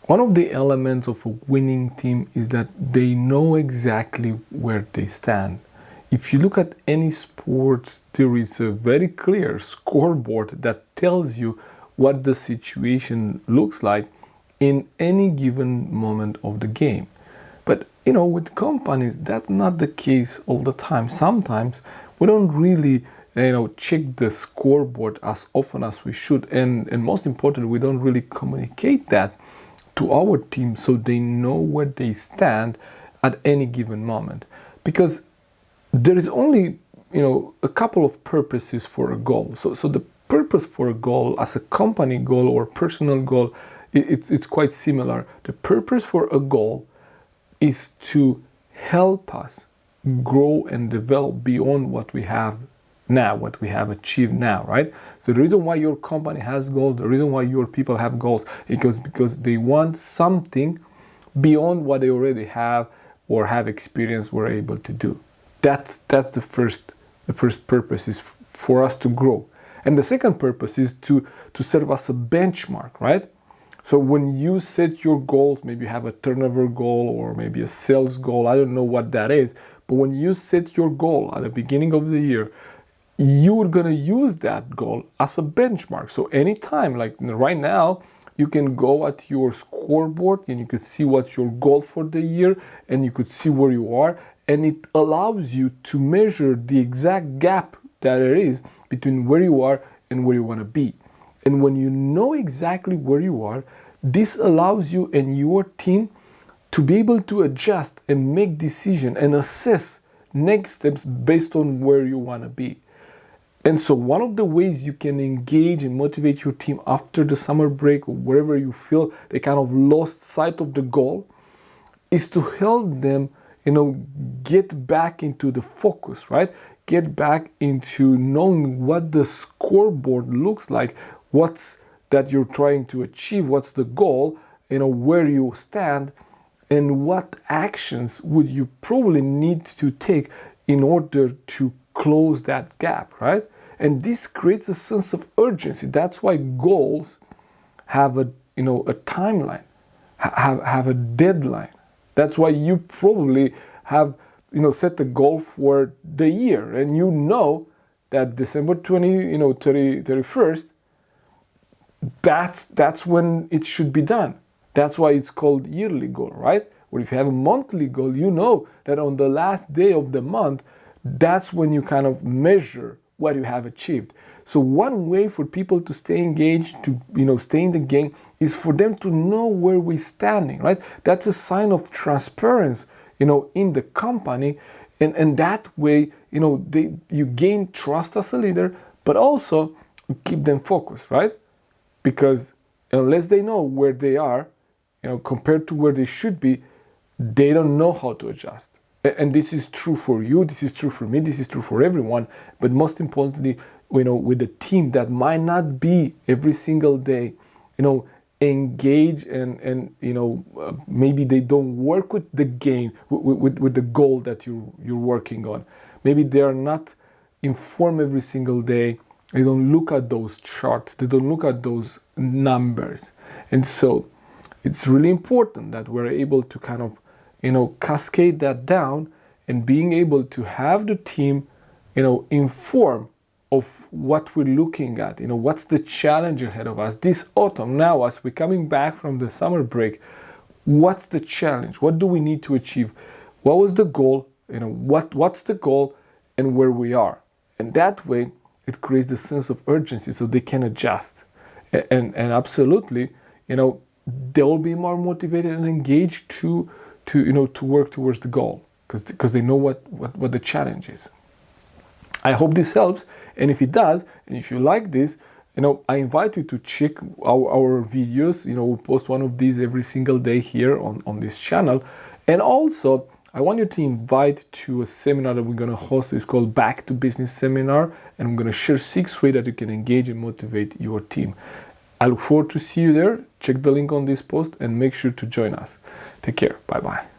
One of the elements of a winning team is that they know exactly where they stand. If you look at any sports, there is a very clear scoreboard that tells you what the situation looks like in any given moment of the game. But with companies, that's not the case all the time. Sometimes we don't really check the scoreboard as often as we should, and most importantly, we don't really communicate that to our team so they know where they stand at any given moment. Because there is only a couple of purposes for a goal. So the purpose for a goal, as a company goal or personal goal, it's quite similar. The purpose for a goal is to help us grow and develop beyond what we have now, what we have achieved now, right? So the reason why your company has goals, the reason why your people have goals, because they want something beyond what they already have or have experienced or are able to do. That's the first purpose, is for us to grow. And the second purpose is to serve as a benchmark, right? So when you set your goals, maybe you have a turnover goal or maybe a sales goal, I don't know what that is, but when you set your goal at the beginning of the year, you're going to use that goal as a benchmark. So anytime, like right now, you can go at your scoreboard and you could see what's your goal for the year and you could see where you are, and it allows you to measure the exact gap that there is between where you are and where you want to be. And when you know exactly where you are, this allows you and your team to be able to adjust and make decisions and assess next steps based on where you want to be. And so one of the ways you can engage and motivate your team after the summer break or wherever you feel they kind of lost sight of the goal is to help them, get back into the focus, right? Get back into knowing what the scoreboard looks like, what's that you're trying to achieve, what's the goal, where you stand, and what actions would you probably need to take in order to close that gap, right? And this creates a sense of urgency. That's why goals have a timeline, have a deadline. That's why you probably have set a goal for the year, and that December 31st, that's when it should be done. That's why it's called yearly goal, right? Or if you have a monthly goal, you know that on the last day of the month, that's when you kind of measure what you have achieved. So one way for people to stay engaged, to stay in the game, is for them to know where we're standing, right? That's a sign of transparency, in the company, and that way, you gain trust as a leader, but also keep them focused, right? Because unless they know where they are, compared to where they should be, they don't know how to adjust. And this is true for you, this is true for me, this is true for everyone. But most importantly, with a team that might not be every single day, engage and maybe they don't work with the game, with the goal that you're working on. Maybe they are not informed every single day. They don't look at those charts. They don't look at those numbers. And so it's really important that we're able to kind of cascade that down, and being able to have the team, inform of what we're looking at, what's the challenge ahead of us this autumn. Now, as we're coming back from the summer break, what's the challenge? What do we need to achieve? What was the goal? What's the goal and where we are? And that way, it creates a sense of urgency so they can adjust. And absolutely, they'll be more motivated and engaged to work towards the goal, because they know what the challenge is. I hope this helps, and if it does, and if you like this, I invite you to check our videos. We'll post one of these every single day here on this channel. And also, I want you to invite to a seminar that we're going to host. It's called Back to Business Seminar, and I'm going to share 6 ways that you can engage and motivate your team. I look forward to see you there. Check the link on this post and make sure to join us. Take care. Bye-bye.